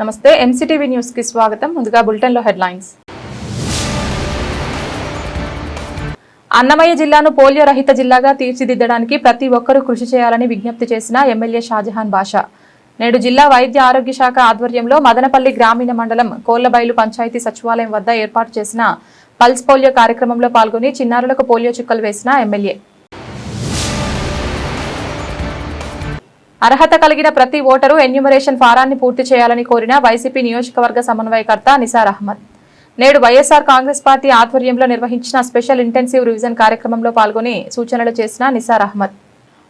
నమస్తే MCTV news కి స్వాగతం. ముందుగా బులెటిన్ లో హెడ్లైన్స్. అన్నమయ్య జిల్లాను పోలియో రహిత జిల్లాగా తీర్చిదిద్దడానికి ప్రతి ఒక్కరూ కృషి చేయాలని విజ్ఞప్తి చేసిన ఎమ్మెల్యే షాజహాన్ బాషా నేడు జిల్లా వైద్య ఆరోగ్య శాఖ ఆధ్వర్యంలో మదనపల్లి గ్రామీణ మండలం కోళ్లబైలు పంచాయతీ సచివాలయం వద్ద ఏర్పాటు చేసిన పల్స్ పోలియో కార్యక్రమంలో పాల్గొని చిన్నారులకు పోలియో చుక్కలు వేసిన ఎమ్మెల్యే అర్హత కలిగిన ప్రతి ఓటరు ఎన్యూమరేషన్ ఫారాన్ని పూర్తి చేయాలని కోరిన వైసీపీ నియోజకవర్గ సమన్వయకర్త నిసార్ అహ్మద్ నేడు వైఎస్ఆర్ కాంగ్రెస్ పార్టీ ఆధ్వర్యంలో నిర్వహించిన స్పెషల్ ఇంటెన్సివ్ రివిజన్ కార్యక్రమంలో పాల్గొని సూచనలు చేసిన నిసార్ అహ్మద్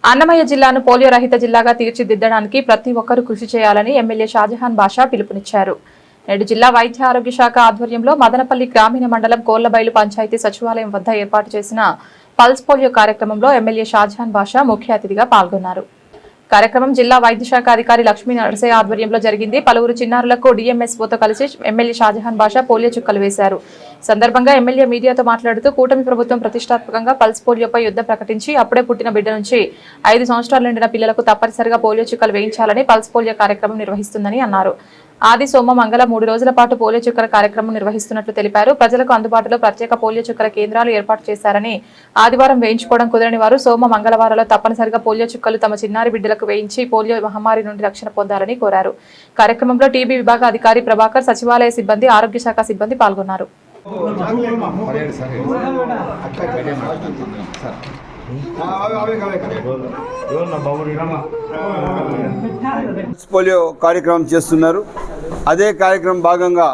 అన్నమయ్య జిల్లాను పోలియో రహిత జిల్లాగా తీర్చిదిద్దడానికి ప్రతి ఒక్కరూ కృషి చేయాలని ఎమ్మెల్యే షాజహాన్ బాషా పిలుపునిచ్చారు. నేడు జిల్లా వైద్య ఆరోగ్య శాఖ ఆధ్వర్యంలో మదనపల్లి గ్రామీణ మండలం కోళ్లబైలు పంచాయతీ సచివాలయం వద్ద ఏర్పాటు చేసిన పల్స్ పోలియో కార్యక్రమంలో ఎమ్మెల్యే షాజహాన్ బాషా ముఖ్య అతిథిగా పాల్గొన్నారు. కార్యక్రమం జిల్లా వైద్య శాఖ అధికారి లక్ష్మీ నరసయ్య ఆధ్వర్యంలో జరిగింది. పలువురు చిన్నారులకు డిఎంఎస్ఓతో కలిసి ఎమ్మెల్యే షాజహాన్ బాషా పోలియో చుక్కలు వేశారు. సందర్భంగా ఎమ్మెల్యే మీడియాతో మాట్లాడుతూ కూటమి ప్రభుత్వం ప్రతిష్టాత్మకంగా పల్స్ పోలియోపై యుద్ధం ప్రకటించి అప్పుడే పుట్టిన బిడ్డ నుంచి 5 సంవత్సరాలు నిండిన పిల్లలకు తప్పనిసరిగా పోలియో చుక్కలు వేయించాలని పల్స్ పోలియో కార్యక్రమం నిర్వహిస్తుందని అన్నారు. ఆది సోమ మంగళ 3 రోజుల పాటు పోలియో చుక్కల కార్యక్రమం నిర్వహిస్తున్నట్లు తెలిపారు. ప్రజలకు అందుబాటులో ప్రత్యేక పోలియో చుక్కల కేంద్రాలు ఏర్పాటు చేశారని ఆదివారం వేయించుకోవడం కుదరని వారు సోమ మంగళవారాల్లో తప్పనిసరిగా పోలియో చుక్కలు తమ చిన్నారి బిడ్డలకు వేయించి పోలియో మహమ్మారి నుండి రక్షణ పొందాలని కోరారు. కార్యక్రమంలో టీబీ విభాగ అధికారి ప్రభాకర్, సచివాలయ సిబ్బంది, ఆరోగ్య శాఖ సిబ్బంది పాల్గొన్నారు. పోలియో కార్యక్రమం చేస్తున్నారు. అదే కార్యక్రమం భాగంగా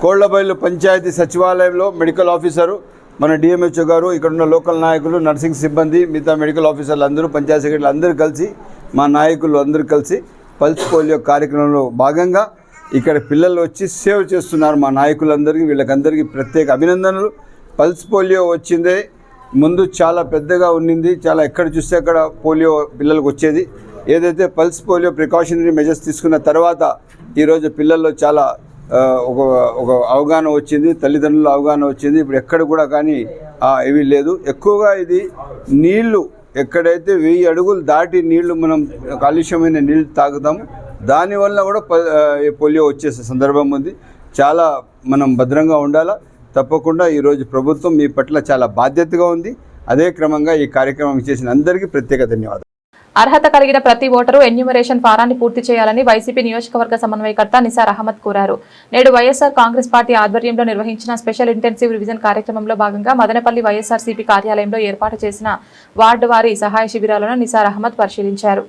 కోళ్లబైలు పంచాయతీ సచివాలయంలో మెడికల్ ఆఫీసరు, మన డిఎంహెచ్ఓ గారు, ఇక్కడ ఉన్న లోకల్ నాయకులు, నర్సింగ్ సిబ్బంది, మిగతా మెడికల్ ఆఫీసర్లు అందరూ, పంచాయతీ సెక్రటరీలు అందరూ కలిసి, మా నాయకులు అందరూ కలిసి పల్స్ పోలియో కార్యక్రమంలో భాగంగా ఇక్కడ పిల్లలు వచ్చి సేవ్ చేస్తున్నారు. మా నాయకులందరికీ, వీళ్ళకందరికీ ప్రత్యేక అభినందనలు. పల్స్ పోలియో వచ్చిందే ముందు చాలా పెద్దగా ఉన్నింది, చాలా ఎక్కడ చూస్తే అక్కడ పోలియో పిల్లలకు వచ్చేది. ఏదైతే పల్స్ పోలియో ప్రికాషనరీ మెజర్స్ తీసుకున్న తర్వాత ఈరోజు పిల్లల్లో చాలా ఒక అవగాహన వచ్చింది, తల్లిదండ్రుల అవగాహన వచ్చింది. ఇప్పుడు ఎక్కడ కూడా కానీ ఇవి లేదు. ఎక్కువగా ఇది నీళ్లు, ఎక్కడైతే 1000 అడుగులు దాటి నీళ్లు మనం కాలుష్యమైన నీళ్లు తాగుతాము, దానివల్ల కూడా పోలియో వచ్చేసే సందర్భం ఉంది. చాలా మనం భద్రంగా ఉండాలా. తప్పకుండా ఈరోజు ప్రభుత్వం మీ పట్ల చాలా బాధ్యతగా ఉంది. అదే క్రమంగా ఈ కార్యక్రమం చేసిన అందరికీ ప్రత్యేక ధన్యవాదాలు. అర్హత కలిగిన ప్రతి ఓటరు ఎన్యూమరేషన్ ఫారాన్ని పూర్తి చేయాలని వైసీపీ నియోజకవర్గ సమన్వయకర్త నిసార్ అహ్మద్ కోరారు. నేడు వైఎస్ఆర్ కాంగ్రెస్ పార్టీ ఆధ్వర్యంలో నిర్వహించిన స్పెషల్ ఇంటెన్సివ్ రివిజన్ కార్యక్రమంలో భాగంగా మదనపల్లి వైఎస్ఆర్సీపీ కార్యాలయంలో ఏర్పాటు చేసిన వార్డు వారీ సహాయ శిబిరాలను నిసార్ అహ్మద్ పరిశీలించారు.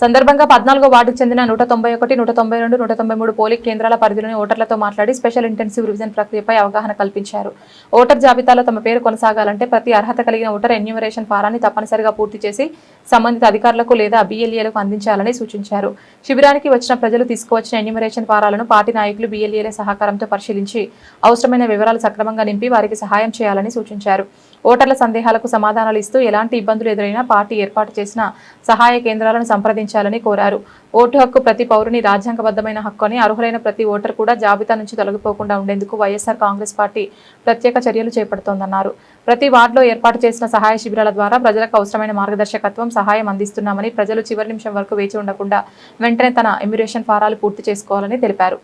సందర్భంగా 14వ వార్డుకు చెందిన 191, 192, 193 పోలింగ్ కేంద్రాల పరిధిలోని ఓటర్లతో మాట్లాడి స్పెషల్ ఇంటెన్సివ్ రివిజన్ ప్రక్రియపై అవగాహన కల్పించారు. ఓటర్ జాబితాలో తమ పేరు కొనసాగాలంటే ప్రతి అర్హత కలిగిన ఓటర్ ఎన్యూమరేషన్ ఫారాన్ని తప్పనిసరిగా పూర్తి చేసి సంబంధిత అధికారులకు లేదా బిఎల్ఏలకు అందించాలని సూచించారు. శిబిరానికి వచ్చిన ప్రజలు తీసుకువచ్చిన ఎన్యూమరేషన్ ఫారాలను పార్టీ నాయకులు బిఎల్ఏల సహకారంతో పరిశీలించి అవసరమైన వివరాలు సక్రమంగా నింపి వారికి సహాయం చేయాలని సూచించారు. ఓటర్ల సందేహాలకు సమాధానాలు ఇస్తూ ఎలాంటి ఇబ్బందులు ఎదురైనా పార్టీ ఏర్పాటు చేసిన సహాయ కేంద్రాలను సంప్రదించాలని కోరారు. ఓటు హక్కు ప్రతి పౌరుని రాజ్యాంగబద్ధమైన హక్కు అని, అర్హులైన ప్రతి ఓటర్ కూడా జాబితా నుంచి తొలగిపోకుండా ఉండేందుకు వైఎస్ఆర్ కాంగ్రెస్ పార్టీ ప్రత్యేక చర్యలు చేపడుతోందన్నారు. ప్రతి వార్డులో ఏర్పాటు చేసిన సహాయ శిబిరాల ద్వారా ప్రజలకు అవసరమైన మార్గదర్శకత్వం, సహాయం అందిస్తున్నామని, ప్రజలు చివరి నిమిషం వరకు వేచి ఉండకుండా వెంటనే తన ఎన్యూమరేషన్ ఫారాలు పూర్తి చేసుకోవాలని తెలిపారు.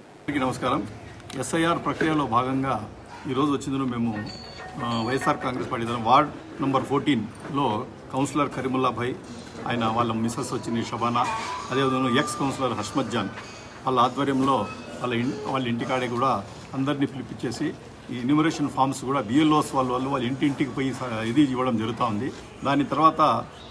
నమస్కారం. ఎస్ఐఆర్ ప్రక్రియలో భాగంగా ఈరోజు వచ్చిందని మేము YSR Congress party ward number 14లో కౌన్సిలర్ కరీముల్లా భాయ్, ఆయన వాళ్ళ మిస్సెస్ వచ్చింది షబానా, అదేవిధంగా ఎక్స్ కౌన్సిలర్ హష్మత్ జాన్ వాళ్ళ ఆధ్వర్యంలో వాళ్ళ ఇంటికాడే కూడా అందరినీ పిలిపించేసి ఈ ఎన్యూమరేషన్ ఫామ్స్ కూడా బిఎల్ఓస్ వాళ్ళ ఇంటింటికి పోయి ఇది ఇవ్వడం జరుగుతూ ఉంది. దాని తర్వాత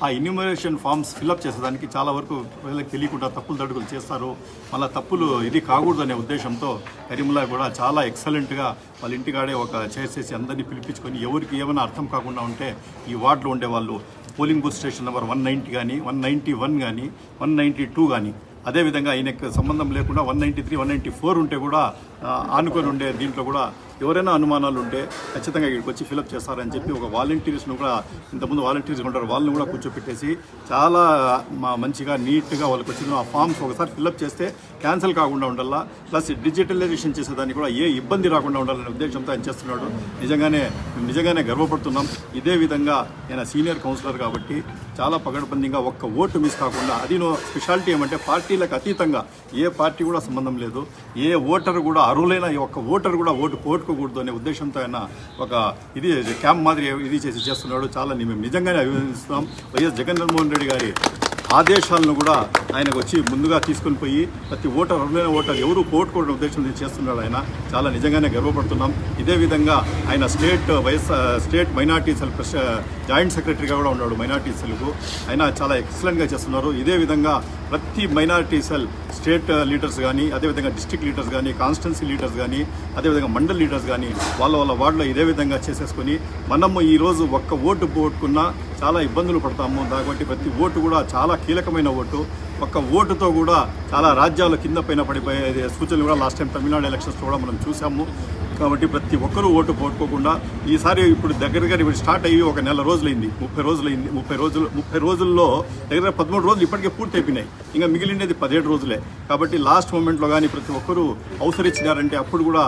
ఆ ఎన్యూమరేషన్ ఫామ్స్ ఫిల్అప్ చేసేదానికి చాలా వరకు ప్రజలకు తెలియకుండా తప్పులు తడుగులు చేస్తారు. మళ్ళీ తప్పులు ఇది కాకూడదు అనే ఉద్దేశంతో కరీముల్లా కూడా చాలా ఎక్సలెంట్గా వాళ్ళ ఇంటికాడే ఒక చేసేసి అందరినీ పిలిపించుకొని ఎవరికి ఏమైనా అర్థం కాకుండా ఉంటే ఈ వార్డులో ఉండేవాళ్ళు పోలింగ్ బూత్ స్టేషన్ నెంబర్ 190 కానీ 191 కానీ 192 కానీ, అదేవిధంగా ఆయనకు సంబంధం లేకుండా 193, 194 ఉంటే కూడా ఆనుకొని ఉండే దీంట్లో కూడా ఎవరైనా అనుమానాలు ఉంటే ఖచ్చితంగా ఇక్కడికి వచ్చి ఫిలప్ చేస్తారని చెప్పి ఒక వాలంటీర్స్ను కూడా ఇంతకుముందు వాలంటీర్స్ ఉంటారు వాళ్ళని కూడా కూర్చోపెట్టేసి చాలా మంచిగా నీట్గా వాళ్ళకి వచ్చిన ఆ ఫామ్స్ ఒకసారి ఫిలప్ చేస్తే క్యాన్సిల్ కాకుండా ఉండాలా, ప్లస్ డిజిటలైజేషన్ చేసేదానికి కూడా ఏ ఇబ్బంది రాకుండా ఉండాలనే ఉద్దేశంతో ఆయన చేస్తున్నాడు. నిజంగానే గర్వపడుతున్నాం. ఇదే విధంగా ఆయన సీనియర్ కౌన్సిలర్ కాబట్టి చాలా పగడబందీగా ఒక్క ఓటు మిస్ కాకుండా, అది స్పెషాలిటీ ఏమంటే పార్టీలకు అతీతంగా ఏ పార్టీ కూడా సంబంధం లేదు, ఏ ఓటర్ కూడా అర్హులైన ఒక్క ఓటర్ కూడా ఓటుకోకూడదు అనే ఉద్దేశంతో ఆయన ఒక ఇది క్యాంప్ మాదిరి ఇది చేస్తున్నాడు. చాలా మేము నిజంగానే అభినందిస్తున్నాం. వైఎస్ జగన్మోహన్ రెడ్డి గారి ఆదేశాలను కూడా ఆయనకు వచ్చి ముందుగా తీసుకొని పోయి ప్రతి అర్హులైన ఓటర్ ఎవరు ఓటుకోవడం ఉద్దేశంతో చేస్తున్నాడు. ఆయన చాలా నిజంగానే గర్వపడుతున్నాం. ఇదే విధంగా ఆయన స్టేట్ మైనార్టీ సెల్ జాయింట్ సెక్రటరీగా కూడా ఉన్నాడు. మైనార్టీ సెల్కు ఆయన చాలా ఎక్సలెంట్గా చేస్తున్నారు. ఇదే విధంగా ప్రతి మైనారిటీ సెల్ స్టేట్ లీడర్స్ కానీ, అదేవిధంగా డిస్ట్రిక్ట్ లీడర్స్ కానీ, కాన్స్టిట్యున్సీ లీడర్స్ కానీ, అదేవిధంగా మండల్ లీడర్స్ కానీ వాళ్ళ వార్డులో ఇదే విధంగా చేసేసుకొని మనము ఈరోజు ఒక్క ఓటు పోగొట్టుకున్నా చాలా ఇబ్బందులు పడతాము. కాబట్టి ప్రతి ఓటు కూడా చాలా కీలకమైన ఓటు. ఒక్క ఓటుతో కూడా చాలా రాజ్యాల కింద పైన పడిపోయే సూచనలు కూడా లాస్ట్ టైం తమిళనాడు ఎలక్షన్స్ కూడా మనం చూసాము. కాబట్టి ప్రతి ఒక్కరూ ఓటు పోగొట్టుకోకుండా ఈసారి ఇప్పుడు దగ్గరగా ఇప్పుడు స్టార్ట్ అయ్యి ఒక నెల రోజులైంది, 30 రోజుల్లో దగ్గర 13 రోజులు ఇప్పటికే పూర్తి అయిపోయినాయి. ఇంకా మిగిలినది 17 రోజులే. కాబట్టి లాస్ట్ మూమెంట్లో కానీ ప్రతి ఒక్కరూ అవసరించినారంటే అప్పుడు కూడా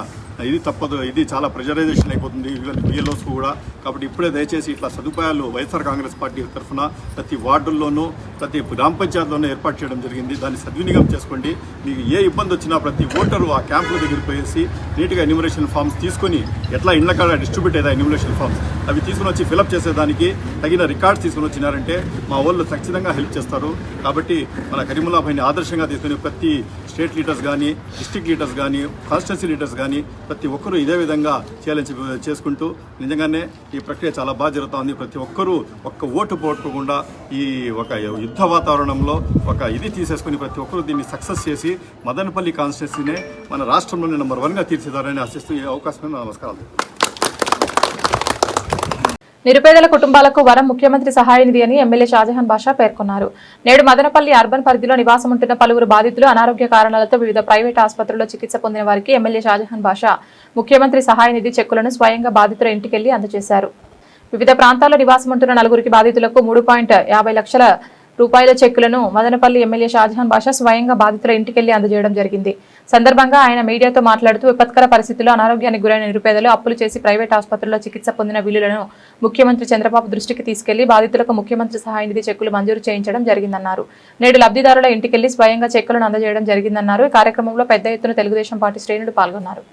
ఇది తప్పదు. ఇది చాలా ప్రెజరైజేషన్ అయిపోతుంది బిఎల్ఓస్కు కూడా. కాబట్టి ఇప్పుడే దయచేసి ఇట్లా సదుపాయాలు వైఎస్ఆర్ కాంగ్రెస్ పార్టీ తరఫున ప్రతి వార్డుల్లోనూ ప్రతి గ్రామ పంచాయతీలోనూ ఏర్పాటు చేయడం జరిగింది. దాన్ని సద్వినియోగం చేసుకోండి. మీకు ఏ ఇబ్బంది వచ్చినా ప్రతి ఓటరు ఆ క్యాంపుల దగ్గరికి పోయేసి నీట్గా ఎన్యూమరేషన్ ఫామ్స్ తీసుకొని ఎట్లా ఇళ్ల కాడ డిస్ట్రిబ్యూట్ అయ్యాయి ఎన్యూమరేషన్ ఫామ్స్ అవి తీసుకుని వచ్చి ఫిలప్ చేసేదానికి తగిన రికార్డ్స్ తీసుకుని వచ్చినారంటే మా వాళ్ళు ఖచ్చితంగా హెల్ప్ చేస్తారు. కాబట్టి మన కరీముల్లా భాయ్ని ఆదర్శంగా తీసుకుని ప్రతి స్టేట్ లీడర్స్ కానీ, డిస్ట్రిక్ట్ లీడర్స్ కానీ, కాన్స్టిట్యున్సీ లీడర్స్ కానీ ప్రతి ఒక్కరూ ఇదే విధంగా చేసుకుంటూ నిజంగానే ఈ ప్రక్రియ చాలా బాగా జరుగుతుంది. ప్రతి ఒక్కరూ ఒక్క ఓటు పోగొట్టుకోకుండా ఈ ఒక యుద్ధ వాతావరణంలో ఒక ఇది తీసేసుకుని ప్రతి ఒక్కరూ దీన్ని సక్సెస్ చేసి మదనపల్లి కాన్స్టిట్యున్సీనే మన రాష్ట్రంలోనే నెంబర్ 1గా తీర్చిదారని ఆశిస్తూ ఈ అవకాశం నమస్కారాలు. నిరుపేదల కుటుంబాలకు వరం ముఖ్యమంత్రి సహాయ నిధి అని ఎమ్మెల్యే షాజహాన్ బాషా పేర్కొన్నారు. నేడు మదనపల్లి అర్బన్ పరిధిలో నివాసం ఉంటున్న పలువురు బాధితులు అనారోగ్య కారణాలతో వివిధ ప్రైవేట్ ఆసుపత్రుల్లో చికిత్స పొందిన వారికి ఎమ్మెల్యే షాజహాన్ బాషా ముఖ్యమంత్రి సహాయ నిధి చెక్కులను స్వయంగా బాధితుల ఇంటికెళ్లి అందజేశారు. వివిధ ప్రాంతాల్లో నివాసం ఉంటున్న 4 బాధితులకు 3.50 లక్షల రూపాయల చెక్కులను మదనపల్లి ఎమ్మెల్యే షాజహాన్ బాషా స్వయంగా బాధితుల ఇంటికెళ్లి అందజేయడం జరిగింది. సందర్భంగా ఆయన మీడియాతో మాట్లాడుతూ విపత్కర పరిస్థితుల్లో అనారోగ్యానికి గురైన నిరుపేదలు అప్పులు చేసి ప్రైవేట్ ఆసుపత్రుల్లో చికిత్స పొందిన బిల్లులను ముఖ్యమంత్రి చంద్రబాబు దృష్టికి తీసుకెళ్లి బాధితులకు ముఖ్యమంత్రి సహాయ నిధి చెక్కులు మంజూరు చేయించడం జరిగిందన్నారు. నేడు లబ్ధిదారుల ఇంటికెళ్లి స్వయంగా చెక్కులను అందజేయడం జరిగిందన్నారు. ఈ కార్యక్రమంలో పెద్ద ఎత్తున తెలుగుదేశం పార్టీ శ్రేణులు పాల్గొన్నారు.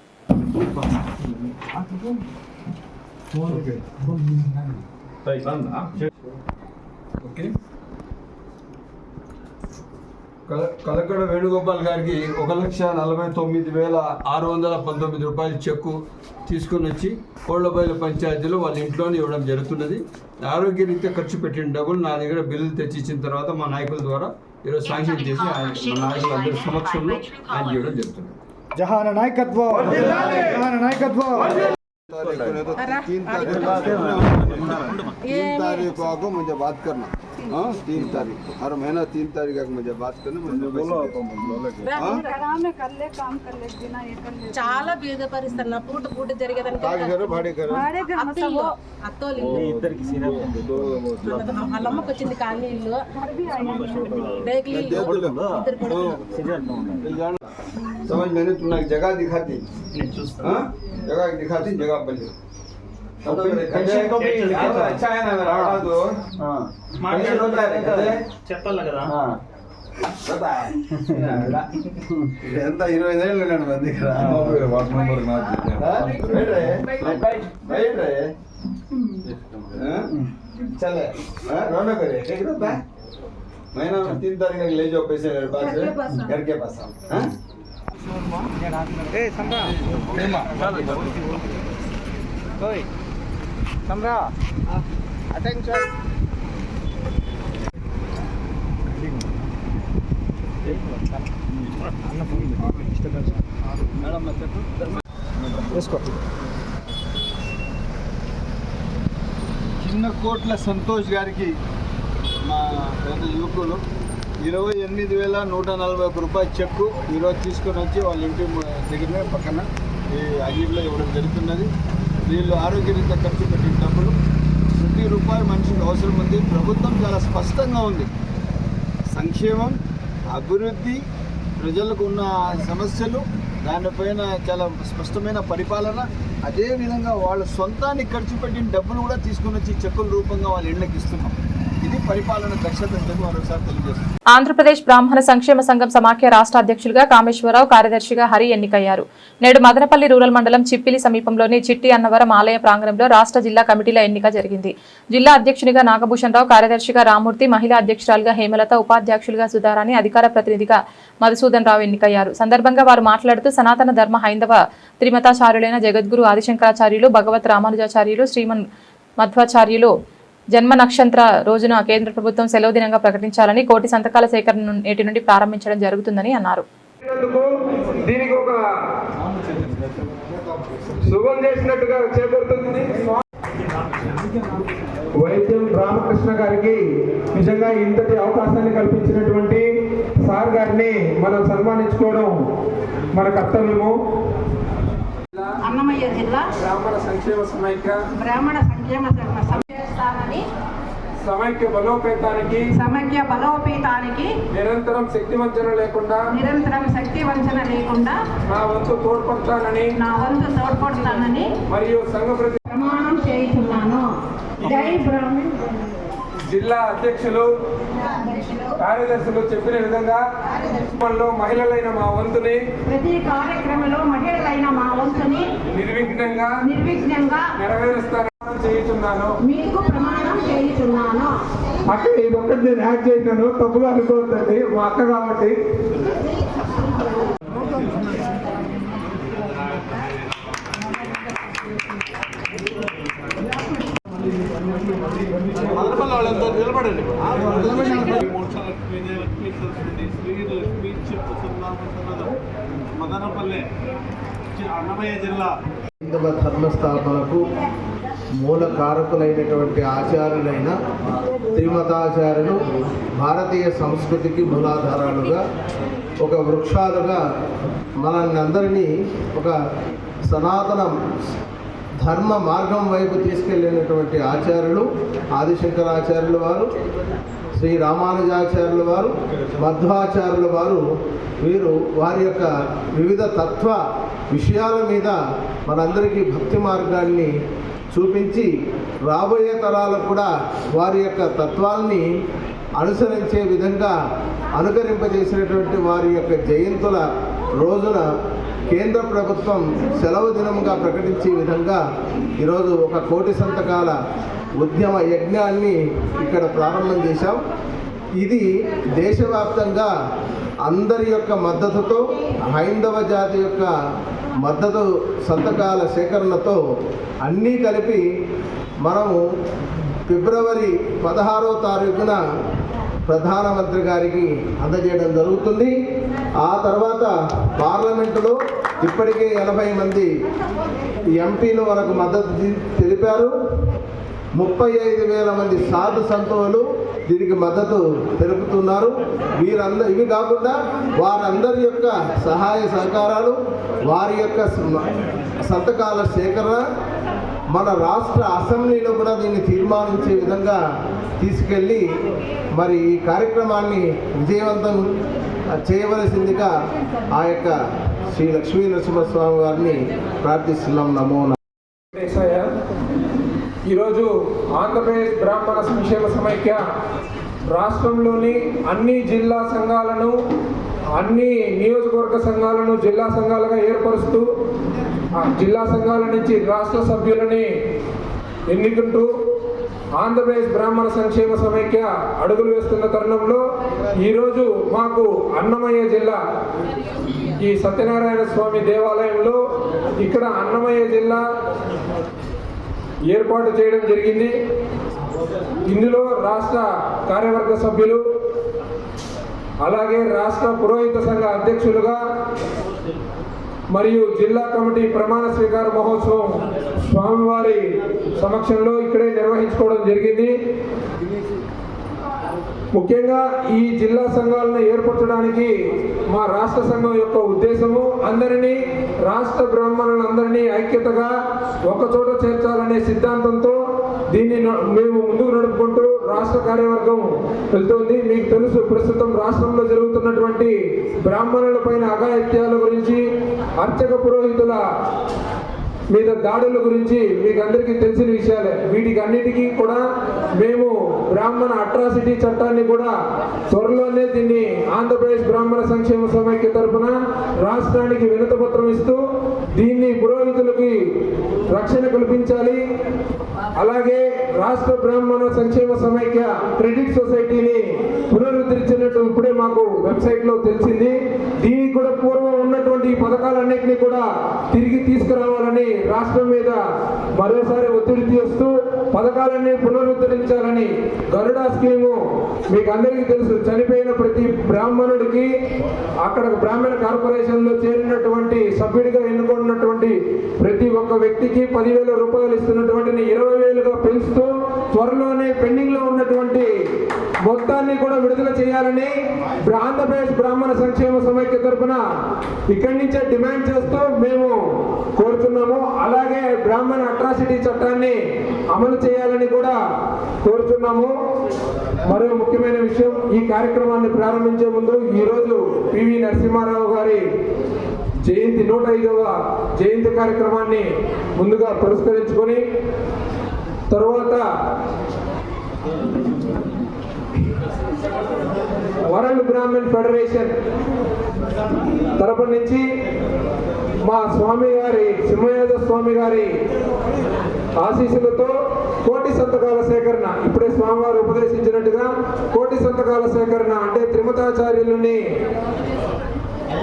కలకడ వేణుగోపాల్ గారికి 1,49,619 రూపాయల చెక్కు తీసుకుని వచ్చి కోళ్లబయలు పంచాయతీలో వాళ్ళ ఇంట్లోనే ఇవ్వడం జరుగుతున్నది. ఆరోగ్యరీత్యా ఖర్చు పెట్టిన డబ్బులు నా దగ్గర బిల్లులు తెచ్చిచ్చిన తర్వాత మా నాయకుల ద్వారా ఈరోజు శాంక్షన్ చేసి మా నాయకులందరి సమక్షంలో ఆయన చేయడం జరుగుతుంది. జహాన నాయకత్వం, జహాన నాయకత్వం. 3 तारीख को आको मुझे बात करना. 3 तारीख हर महीना 3 तारीख को मुझे बात करना. చాలా బీద పరిస్థితి నా పూట జరిగేదని అల్లమ్మకి వచ్చింది కానీ ఇల్లు समझ मैंने तुम एक जगह दिखाती जगह बन अच्छा है ना मेरा तो చెప్పాలి కదా ఎంత 25 ఏళ్ళు ఉన్నాడు మన దగ్గర. चले रौनक करे ठीक रहता है. महीना में 3 तारीख तक ले जाओ पैसे मेरे पास घर के पास. ए समरा कोई समरा अटेंशन చిన్న కోట్ల సంతోష్ గారికి మా పెద్ద యువకులు 28,141 రూపాయల చెక్కు ఈరోజు తీసుకొని వచ్చి వాళ్ళ ఇంటి దగ్గరనే పక్కన ఈ అగిరిలో ఇవ్వడం జరుగుతున్నది. వీళ్ళు ఆరోగ్యరీత్యా ఖర్చు పెట్టిన డబ్బులు ప్రతి రూపాయి మనిషికి అవసరం ఉంది. ప్రభుత్వం చాలా స్పష్టంగా ఉంది. సంక్షేమం, అభివృద్ధి, ప్రజలకు ఉన్న సమస్యలు, దానిపైన చాలా స్పష్టమైన పరిపాలన. అదేవిధంగా వాళ్ళ సొంతానికి ఖర్చు పెట్టిన డబ్బులు కూడా తీసుకుని వచ్చి చెక్కుల రూపంగా వాళ్ళ ఇళ్ళకి ఇస్తున్నాం. ఇది పరిపాలన దక్షత మరోసారి తెలియజేస్తుంది. ఆంధ్రప్రదేశ్ బ్రాహ్మణ సంక్షేమ సంఘం సమాఖ్య రాష్ట్ర అధ్యక్షులుగా కామేశ్వరరావు, కార్యదర్శిగా హరి ఎన్నికయ్యారు. నేడు మదనపల్లి రూరల్ మండలం చిప్పిలి సమీపంలోని చిట్టి అన్నవరం ఆలయ ప్రాంగణంలో రాష్ట్ర జిల్లా కమిటీల ఎన్నిక జరిగింది. జిల్లా అధ్యక్షునిగా నాగభూషణ్ రావు, కార్యదర్శిగా రామూర్తి, మహిళా అధ్యక్షురాలుగా హేమలత, ఉపాధ్యక్షులుగా సుధారాణి, అధికార ప్రతినిధిగా మధుసూదన్ రావు ఎన్నికయ్యారు. సందర్భంగా వారు మాట్లాడుతూ సనాతన ధర్మ హైందవ త్రిమతాచార్యులైన జగద్గురు ఆదిశంకరాచార్యులు, భగవత్ రామానుజాచార్యులు, శ్రీమన్ మధ్వాచార్యులు జన్మ నక్షత్ర రోజున కేంద్ర ప్రభుత్వం సెలవు దినంగా ప్రకటించాలని కోటి సంతకాల సేకరణ నేటి నుండి ప్రారంభించడం జరుగుతుందని అన్నారు. దీనికి ఒక శుభం చేసినట్టుగా చేకూరుతుంది. వైద్యం రామకృష్ణ గారికి నిజంగా ఇంతటి అవకాశాన్ని కల్పించినటువంటి సార్ గారిని మనం సన్మానించుకోవడం మన కర్తవ్యము. అన్నమయ్య జిల్లా బ్రాహ్మణ సంక్షేమ సమైక్య సమైక్య బలోపేతానికి నిరంతరం శక్తి వంచన లేకుండా నా వంతు తోడ్పడతానని మరియు సంఘ ప్రమాణం చేస్తున్నాను. జై బ్రాహ్మణ్. జిల్లా అధ్యక్షులు, కార్యదర్శులు చెప్పిన విధంగా మహిళలైన మా వంతుని ప్రతి కార్యక్రమంలో మహిళలైన మా వంతుని నిర్విఘ్నంగా నెరవేరుస్తానని చేయుచున్నాను. మీకు ప్రమాణం చేయుచున్నాను. అక్కడ ఇదొక్కటి నేను యాడ్ చేశాను, తప్పుగా అనుకోవద్దండి, మా అక్క కాబట్టి. నిలబడండి. మదనపల్లె అన్నమయ్య జిల్లా హైందవ ధర్మస్థాపనకు మూల కారకులైనటువంటి ఆచార్యులైన త్రిమతాచార్యులు భారతీయ సంస్కృతికి మూలాధారాలుగా, ఒక వృక్షాలుగా మనల్ని అందరినీ ఒక సనాతన ధర్మ మార్గం వైపు తీసుకెళ్ళినటువంటి ఆచార్యులు ఆదిశంకరాచార్యుల వారు, శ్రీ రామానుజాచార్యుల వారు, మధ్వాచార్యుల వారు. వీరు వారి యొక్క వివిధ తత్వ విషయాల మీద మనందరికీ భక్తి మార్గాన్ని చూపించి రాబోయే తరాలకు కూడా వారి యొక్క తత్వాల్ని అనుసరించే విధంగా అనుకరింపజేసినటువంటి వారి యొక్క జయంతుల రోజున కేంద్ర ప్రభుత్వం సెలవు దినంగా ప్రకటించే విధంగా ఈరోజు ఒక కోటి సంతకాల ఉద్యమ యజ్ఞాన్ని ఇక్కడ ప్రారంభం చేశాం. ఇది దేశవ్యాప్తంగా అందరి యొక్క మద్దతుతో, హైందవ జాతి యొక్క మద్దతు సంతకాల సేకరణతో అన్నీ కలిపి మనము ఫిబ్రవరి 16వ తారీఖున ప్రధానమంత్రి గారికి అందజేయడం జరుగుతుంది. ఆ తర్వాత పార్లమెంటులో ఇప్పటికే 80 మంది ఎంపీలు మనకు మద్దతు తెలిపారు. 35,000 మంది సాధు సంతులు దీనికి మద్దతు తెలుపుతున్నారు. ఇవి కాకుండా వారందరి యొక్క సహాయ సహకారాలు, వారి యొక్క సంతకాల సేకరణ మన రాష్ట్ర అసెంబ్లీలో కూడా దీన్ని తీర్మానించే విధంగా తీసుకెళ్ళి మరి ఈ కార్యక్రమాన్ని విజయవంతం చేయవలసిందిగా ఆ యొక్క శ్రీ లక్ష్మీ నరసింహస్వామి వారిని ప్రార్థిస్తున్నాం. నమో నమః. ఈరోజు ఆంధ్రప్రదేశ్ బ్రాహ్మణ సంక్షేమ సమైక్య రాష్ట్రంలోని అన్ని జిల్లా సంఘాలను, అన్ని నియోజకవర్గ సంఘాలను జిల్లా సంఘాలుగా ఏర్పరుస్తూ జిల్లా సంఘాల నుంచి రాష్ట్ర సభ్యులని ఎన్నుకుంటూ ఆంధ్రప్రదేశ్ బ్రాహ్మణ సంక్షేమ సమైక్య అడుగులు వేస్తున్న తరుణంలో ఈరోజు మాకు అన్నమయ్య జిల్లా ఈ సత్యనారాయణ స్వామి దేవాలయంలో ఇక్కడ అన్నమయ్య జిల్లా ఏర్పాటు చేయడం జరిగింది. ఇందులో రాష్ట్ర కార్యవర్గ సభ్యులు, అలాగే రాష్ట్ర పురోహిత సంఘ అధ్యక్షులుగా మరియు జిల్లా కమిటీ ప్రమాణ స్వీకార మహోత్సవం స్వామివారి సమక్షంలో ఇక్కడే నిర్వహించుకోవడం జరిగింది. ముఖ్యంగా ఈ జిల్లా సంఘాలను ఏర్పరచడానికి మా రాష్ట్ర సంఘం యొక్క ఉద్దేశము అందరినీ రాష్ట్ర బ్రాహ్మణులందరినీ ఐక్యతగా ఒకచోట చేర్చాలనే సిద్ధాంతంతో దీన్ని మేము ముందుకు నడుపుకుంటూ రాష్ట్ర కార్యవర్గం వెళ్తుంది. మీకు తెలుసు, ప్రస్తుతం రాష్ట్రంలో జరుగుతున్నటువంటి బ్రాహ్మణులపైన అఘాయిత్యాల గురించి, అర్చక పురోహితుల మీద దాడుల గురించి మీకు అందరికీ తెలిసిన విషయాలే. వీటికి అన్నిటికీ కూడా మేము బ్రాహ్మణ అట్రాసిటీ చట్టాన్ని కూడా త్వరలోనే దీన్ని ఆంధ్రప్రదేశ్ బ్రాహ్మణ సంక్షేమ సమైక్య తరఫున రాష్ట్రానికి వినతిపత్రం ఇస్తూ దీన్ని పురోహితులకి రక్షణ కల్పించాలి. అలాగే రాష్ట్ర బ్రాహ్మణ సంక్షేమ సమైక్య క్రెడిట్ సొసైటీని పునరుద్ధరించినట్టు ఇప్పుడే మాకు వెబ్సైట్లో తెలిసింది. దీనికి కూడా పూర్వం ఉన్నటువంటి ఈ పథకాలన్నింటినీ కూడా తిరిగి తీసుకురావాలని రాష్ట్రం మీద మరోసారి ఒత్తిడి తీస్తూ పథకాలన్నీ పునరుద్ధరించాలని గరుడా స్కీము మీకు అందరికీ తెలుసు. చనిపోయిన ప్రతి బ్రాహ్మణుడికి అక్కడ బ్రాహ్మణ కార్పొరేషన్లో చేరినటువంటి సభ్యుడిగా ఎన్నుకున్నటువంటి ప్రతి ఒక్క వ్యక్తికి 10,000 రూపాయలు ఇస్తున్నటువంటి 20,000గా పెంచుతూ త్వరలోనే పెండింగ్ లో ఉన్నటువంటి మొత్తాన్ని కూడా విడుదల చేయాలని ఆంధ్రప్రదేశ్ బ్రాహ్మణ సంక్షేమ సమైక్య తరఫున ఇక్కడి నుంచే డిమాండ్ చేస్తూ మేము కోరుతున్నాము. అలాగే బ్రాహ్మణ అట్రాసిటీ చట్టాన్ని అమలు చేయాలని కూడా కోరుతున్నాము. మరో ముఖ్యమైన విషయం, ఈ కార్యక్రమాన్ని ప్రారంభించే ముందు ఈరోజు పివి నరసింహారావు గారి జయంతి 105వ జయంతి కార్యక్రమాన్ని ముందుగా పురస్కరించుకొని తరువాత వరల్డ్ బ్రాహ్మణ్ ఫెడరేషన్ తరపు నుంచి మా స్వామి గారి సింహయాద స్వామి గారి ఆశీస్సులతో కోటి సంతకాల సేకరణ, ఇప్పుడే స్వామివారు ఉపదేశించినట్టుగా కోటి సంతకాల సేకరణ అంటే త్రిమతాచార్యులని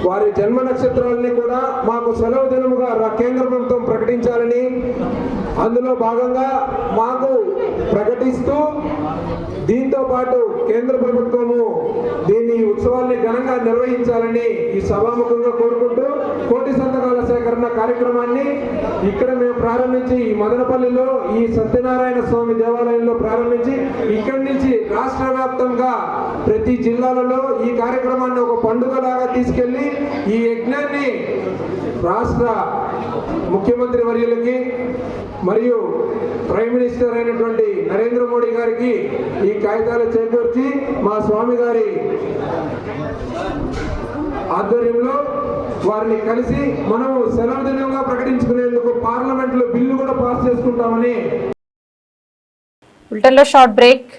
వారి జన్మ నక్షత్రాలని కూడా మాకు సెలవు దినముగా కేంద్ర ప్రభుత్వం ప్రకటించాలని, అందులో భాగంగా మాకు ప్రకటిస్తూ దీంతో పాటు కేంద్ర ప్రభుత్వము దీన్ని ఉత్సవాల్ని ఘనంగా నిర్వహించాలని ఈ సభాముఖంగా కోరుకుంటూ కోటి సంతకాల సేకరణ కార్యక్రమాన్ని ఇక్కడ మేము ప్రారంభించి ఈ మదనపల్లిలో ఈ సత్యనారాయణ స్వామి దేవాలయంలో ప్రారంభించి ఇక్కడి నుంచి రాష్ట్ర వ్యాప్తంగా ప్రతి జిల్లాలలో ఈ కార్యక్రమాన్ని ఒక పండుగలాగా తీసుకెళ్లి ఈ యజ్ఞాన్ని రాష్ట్ర ముఖ్యమంత్రి వర్యులకి మరియు ప్రైమ్ మినిస్టర్ అయినటువంటి నరేంద్ర మోడీ గారికి ఈ కాగితాలు చేకూర్చి మా స్వామి గారి ఆధ్వర్యంలో వారిని కలిసి మనము సెలవు దినంగా ప్రకటించుకునేందుకు పార్లమెంట్ లో బిల్లు కూడా పాస్ చేసుకుంటామని. బులెటిన్లో షార్ట్ బ్రేక్.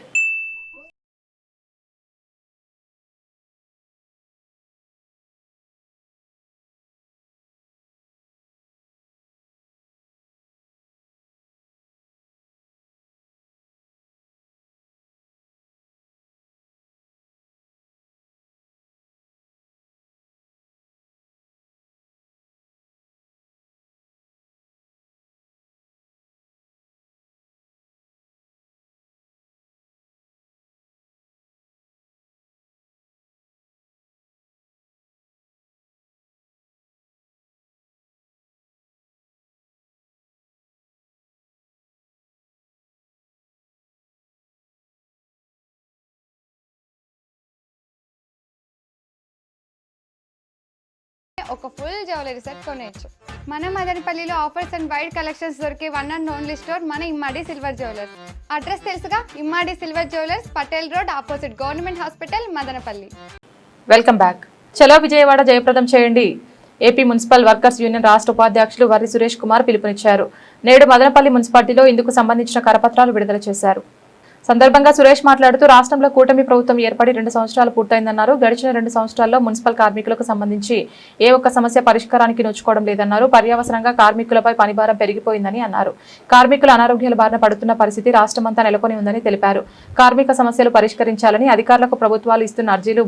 ఒక ఫుల్ జ్యువెలరీ సెట్ కొనేయచ్చు. మన మదనపల్లిలో ఆఫర్స్ అండ్ వైడ్ కలెక్షన్స్ దొరికే వన్ అండ్ ఓన్లీ స్టోర్ మన ఇమ్మాడి సిల్వర్ జ్యువెలర్స్. అడ్రస్ తెలుసుగా, Immadi silver jewellers, Patel road, opposite government hospital, Madanapalle. Welcome back. చలో విజయవాడ జయప్రదం చేయండి. ఏపీ మున్సిపల్ వర్కర్స్ యూనియన్ రాష్ట్ర ఉపాధ్యక్షులు వర్రి సురేష్ కుమార్ పిలుపునిచ్చారు. నేడు మదనపల్లి మున్సిపాలిటీలో ఇందుకు సంబంధించిన కరపత్రాలు విడుదల చేశారు. సందర్భంగా సురేష్ మాట్లాడుతూ రాష్ట్రంలో కూటమి ప్రభుత్వం ఏర్పడి 2 సంవత్సరాలు పూర్తయిందన్నారు. గడిచిన 2 సంవత్సరాల్లో మున్సిపల్ కార్మికులకు సంబంధించి ఏ ఒక్క సమస్య పరిష్కారానికి నోచుకోవడం లేదన్నారు. పర్యవసరంగా కార్మికులపై పనిభారం పెరిగిపోయిందని అన్నారు. కార్మికులు అనారోగ్యాల బారిన పడుతున్న పరిస్థితి రాష్ట్రమంతా నెలకొని ఉందని తెలిపారు. కార్మిక సమస్యలు పరిష్కరించాలని అధికారులకు ప్రభుత్వాలు ఇస్తున్న అర్జీలు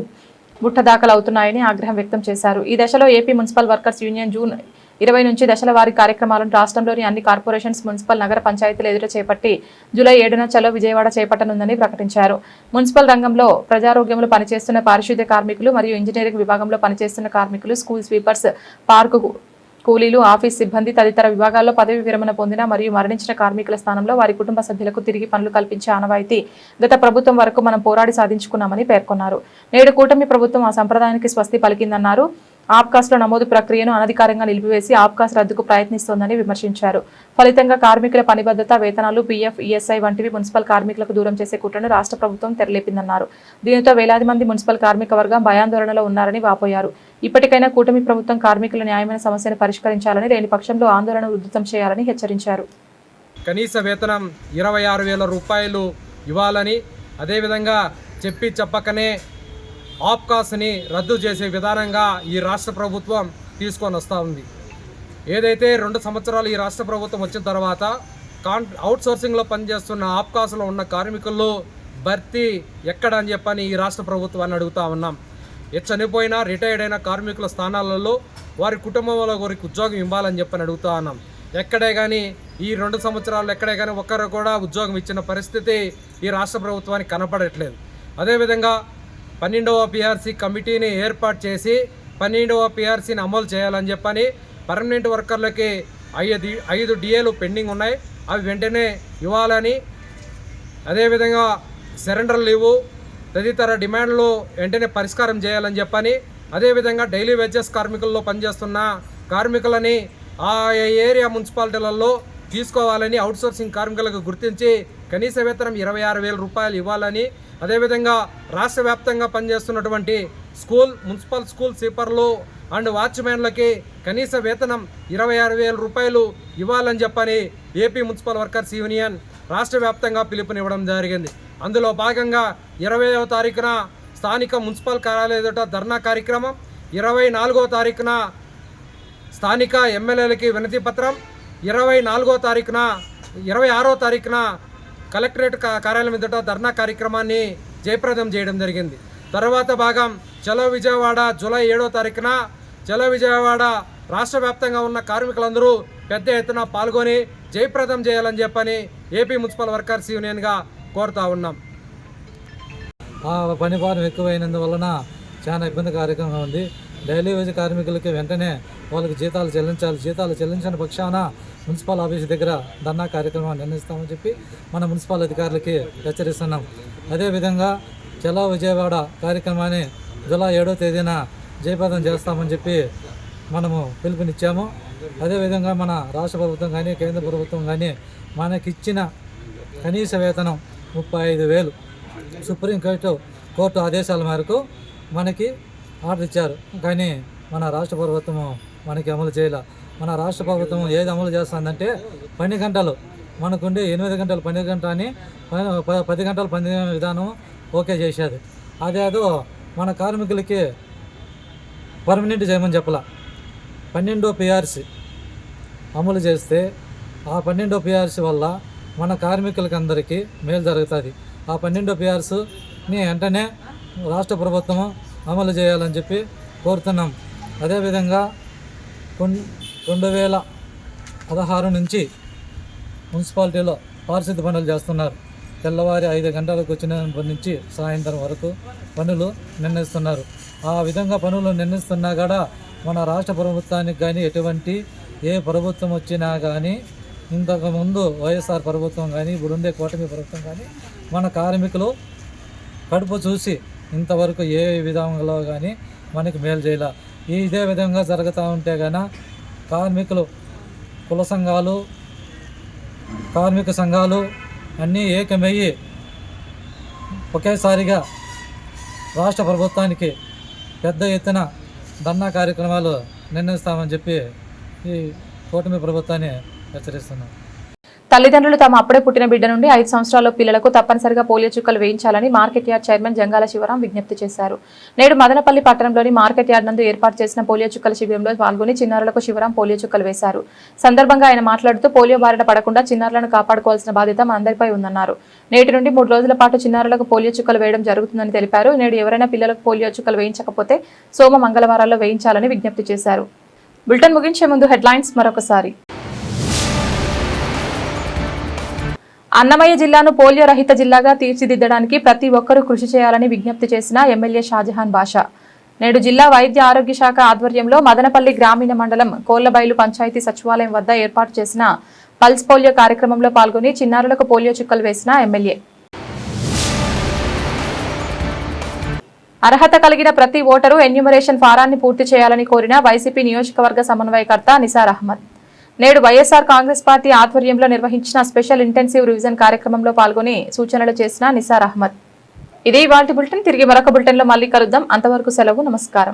బుట్టదాఖలు అవుతున్నాయని ఆగ్రహం వ్యక్తం చేశారు. ఈ దశలో AP municipal workers union June 20 నుంచి దశల వారీ కార్యక్రమాలను రాష్ట్రంలోని అన్ని కార్పొరేషన్స్, మున్సిపల్, నగర పంచాయతీలు ఎదుట చేపట్టి జూలై 7న చలో విజయవాడ చేపట్టనుందని ప్రకటించారు. మున్సిపల్ రంగంలో ప్రజారోగ్యంలో పనిచేస్తున్న పారిశుద్ధ్య కార్మికులు మరియు ఇంజనీరింగ్ విభాగంలో పనిచేస్తున్న కార్మికులు, స్కూల్ స్వీపర్స్, పార్కు కూలీలు, ఆఫీస్ సిబ్బంది తదితర విభాగాల్లో పదవి విరమణ పొందిన మరియు మరణించిన కార్మికుల స్థానంలో వారి కుటుంబ సభ్యులకు తిరిగి పనులు కల్పించే ఆనవాయితీ గత ప్రభుత్వం వరకు మనం పోరాడి సాధించుకున్నామని పేర్కొన్నారు. నేడు కూటమి ప్రభుత్వం ఆ సంప్రదాయానికి స్వస్తి పలికిందన్నారు. ఆప్కాస్లో నమోదు ప్రక్రియను అనధికారంగా నిలిపివేసి ఆప్కాస్ రద్దుకు ప్రయత్నిస్తోందని విమర్శించారు. ఫలితంగా కార్మికుల పనిబద్ధత, వేతనాలు, పీఎఫ్, ఈఎస్ఐ వంటివి మున్సిపల్ కార్మికులకు దూరం చేసే కుట్రను రాష్ట్ర ప్రభుత్వం తెరలేపిందన్నారు. దీనితో వేలాది మంది మున్సిపల్ కార్మిక వర్గం భయాందోళనలో ఉన్నారని వాపోయారు. ఇప్పటికైనా కూటమి ప్రభుత్వం కార్మికుల న్యాయమైన సమస్యను పరిష్కరించాలని, లేని పక్షంలో ఆందోళన ఉధృతం చేయాలని హెచ్చరించారు. కనీస వేతనం 26,000 రూపాయలు ఇవ్వాలని, అదేవిధంగా చెప్పకనే ఆప్కాస్ని రద్దు చేసే విధానంగా ఈ రాష్ట్ర ప్రభుత్వం తీసుకొని వస్తూ ఉంది. ఏదైతే 2 సంవత్సరాలు ఈ రాష్ట్ర ప్రభుత్వం వచ్చిన తర్వాత అవుట్సోర్సింగ్లో పనిచేస్తున్న ఆప్కాస్లో ఉన్న కార్మికుల్లో భర్తీ ఎక్కడ అని చెప్పని ఈ రాష్ట్ర ప్రభుత్వాన్ని అడుగుతూ ఉన్నాం. చనిపోయిన రిటైర్డ్ అయిన కార్మికుల స్థానాలలో వారి కుటుంబంలో వారికి ఉద్యోగం ఇవ్వాలని చెప్పని అడుగుతూ ఉన్నాం. ఎక్కడే కానీ ఈ 2 సంవత్సరాలు ఎక్కడే కానీ ఒక్కరు కూడా ఉద్యోగం ఇచ్చిన పరిస్థితి ఈ రాష్ట్ర ప్రభుత్వానికి కనపడట్లేదు. అదేవిధంగా 12వ పిఆర్సీ కమిటీని ఏర్పాటు చేసి 12వ పిఆర్సీని అమలు చేయాలని చెప్పని పర్మనెంట్ వర్కర్లకి 5 డిఏలు పెండింగ్ ఉన్నాయి, అవి వెంటనే ఇవ్వాలని, అదేవిధంగా సరెండర్ లీవు తదితర డిమాండ్లు వెంటనే పరిష్కారం చేయాలని చెప్పని, అదేవిధంగా డైలీ వేజెస్ కార్మికుల్లో పనిచేస్తున్న కార్మికులని ఆ ఏరియా మున్సిపాలిటీలలో తీసుకోవాలని, అవుట్సోర్సింగ్ కార్మికులకు గుర్తించి కనీస వేతనం 26,000 రూపాయలు ఇవ్వాలని, అదేవిధంగా రాష్ట్ర వ్యాప్తంగా పనిచేస్తున్నటువంటి మున్సిపల్ స్కూల్ స్వీపర్లు అండ్ వాచ్మెన్లకి కనీస వేతనం 26,000 రూపాయలు ఇవ్వాలని చెప్పని ఏపీ మున్సిపల్ వర్కర్స్ యూనియన్ రాష్ట్ర వ్యాప్తంగా పిలుపునివ్వడం జరిగింది. అందులో భాగంగా 20వ తారీఖున స్థానిక మున్సిపల్ కార్యాలయం ఎదుట ధర్నా కార్యక్రమం, 24వ తారీఖున స్థానిక ఎమ్మెల్యేలకి వినతి పత్రం, 26వ తారీఖున కలెక్టరేట్ కార్యాలయం ఎదుట ధర్నా కార్యక్రమాన్ని జయప్రదం చేయడం జరిగింది. తర్వాత భాగం చలో విజయవాడ జూలై 7వ తారీఖున చలో విజయవాడ రాష్ట్ర వ్యాప్తంగా ఉన్న కార్మికులందరూ పెద్ద ఎత్తున పాల్గొని జయప్రదం చేయాలని చెప్పని ఏపీ మున్సిపల్ వర్కర్స్ యూనియన్గా కోరుతా ఉన్నాం. పని భారం ఎక్కువైనందువలన చాలా ఇబ్బందికరంగా ఉంది. డైలీ వేజ్ కార్మికులకి వెంటనే వాళ్ళకి జీతాలు చెల్లించాలి. జీతాలు చెల్లించిన పక్షాన మున్సిపల్ ఆఫీస్ దగ్గర ధర్నా కార్యక్రమాన్ని నిర్ణయిస్తామని చెప్పి మన మున్సిపల్ అధికారులకి హెచ్చరిస్తున్నాం. అదేవిధంగా చలో విజయవాడ కార్యక్రమాన్ని జూలై 7వ తేదీన జయప్రదం చేస్తామని చెప్పి మనము పిలుపునిచ్చాము. అదేవిధంగా మన రాష్ట్ర ప్రభుత్వం కానీ కేంద్ర ప్రభుత్వం కానీ మనకిచ్చిన కనీస వేతనం 35,000 సుప్రీంకోర్టు ఆదేశాల మేరకు మనకి ఆర్డర్ ఇచ్చారు. కానీ మన రాష్ట్ర ప్రభుత్వము మనకి అమలు చేయాల. మన రాష్ట్ర ప్రభుత్వం ఏది అమలు చేస్తుందంటే 12 గంటలు మనకుండే 8 గంటలు 12 గంటలు అని 10 గంటలు పని విధానం ఓకే చేసేది. అదేదో మన కార్మికులకి పర్మనెంట్ చేయమని చెప్పాల. 12వ పిఆర్సీ అమలు చేస్తే ఆ 12వ పిఆర్సీ వల్ల మన కార్మికులకి అందరికీ మేలు జరుగుతుంది. ఆ 12వ పిఆర్సీని వెంటనే రాష్ట్ర ప్రభుత్వము అమలు చేయాలని చెప్పి కోరుతున్నాం. అదేవిధంగా 2016 నుంచి మున్సిపాలిటీలో పారిశుద్ధ్య పనులు చేస్తున్నారు. తెల్లవారి 5 గంటలకు వచ్చినప్పటి నుంచి సాయంత్రం వరకు పనులు నిర్ణయిస్తున్నారు. ఆ విధంగా పనులు నిర్ణయిస్తున్నా కూడా మన రాష్ట్ర ప్రభుత్వానికి కానీ ఎటువంటి ఏ ప్రభుత్వం వచ్చినా కానీ, ఇంతకుముందు వైఎస్ఆర్ ప్రభుత్వం కానీ ఇప్పుడుండే కూటమి ప్రభుత్వం కానీ మన కార్మికులు కడుపు చూసి ఇంతవరకు ఏ విధంగా కానీ మనకి మేలు చేయాల. ఇదే విధంగా జరుగుతూ ఉంటే కానీ కార్మికులు కుల సంఘాలు కార్మిక సంఘాలు అన్నీ ఏకమయ్యి ఒకేసారిగా రాష్ట్ర ప్రభుత్వానికి పెద్ద ఎత్తున ధర్నా కార్యక్రమాలు నిర్ణయిస్తామని చెప్పి ఈ కూటమి ప్రభుత్వాన్ని హెచ్చరిస్తున్నాం. తల్లిదండ్రులు తమ అప్పుడే పుట్టిన బిడ్డ నుండి 5 సంవత్సరాల పిల్లలకు తప్పనిసరిగా పోలియో చుక్కలు వేయించాలని market yard chairman Jangala Sivaram విజ్ఞప్తి చేశారు. నేడు మదనపల్లి పట్టణంలోని మార్కెట్ యార్డ్ నందు ఏర్పాటు చేసిన పోలియో చుక్కల శిబిరంలో పాల్గొని చిన్నారులకు శివరాం పోలియో చుక్కలు వేశారు. సందర్భంగా ఆయన మాట్లాడుతూ పోలియో బారిన పడకుండా చిన్నారులను కాపాడుకోవాల్సిన బాధ్యత మనందరిపై ఉందన్నారు. నేటి నుండి 3 రోజుల పాటు చిన్నారులకు పోలియో చుక్కలు వేయడం జరుగుతుందని తెలిపారు. నేడు ఎవరైనా పిల్లలకు పోలియో చుక్కలు వేయించకపోతే సోమ మంగళవారాల్లో వేయించాలని విజ్ఞప్తి చేశారు. బులెటిన్ ముగించే ముందు హెడ్లైన్స్ మరొకసారి. అన్నమయ్య జిల్లాను పోలియో రహిత జిల్లాగా తీర్చిదిద్దడానికి ప్రతి ఒక్కరూ కృషి చేయాలని విజ్ఞప్తి చేసిన ఎమ్మెల్యే షాజహాన్ బాషా. నేడు జిల్లా వైద్య ఆరోగ్య శాఖ ఆధ్వర్యంలో మదనపల్లి గ్రామీణ మండలం కోళ్లబైలు పంచాయతీ సచివాలయం వద్ద ఏర్పాటు చేసిన పల్స్ పోలియో కార్యక్రమంలో పాల్గొని చిన్నారులకు పోలియో చుక్కలు వేసిన ఎమ్మెల్యే. అర్హత కలిగిన ప్రతి ఓటరు ఎన్యూమరేషన్ ఫారాన్ని పూర్తి చేయాలని కోరిన వైసీపీ నియోజకవర్గ సమన్వయకర్త నిసార్ అహ్మద్ నేడు వైఎస్ఆర్ కాంగ్రెస్ పార్టీ ఆధ్వర్యంలో నిర్వహించిన స్పెషల్ ఇంటెన్సివ్ రివిజన్ కార్యక్రమంలో పాల్గొని సూచనలు చేసిన నిసార్ అహ్మద్. ఇది ఇవాల్టి బులెటిన్. తిరిగి మరొక బులెటిన్లో మళ్ళీ కలుద్దాం. అంతవరకు సెలవు. నమస్కారం.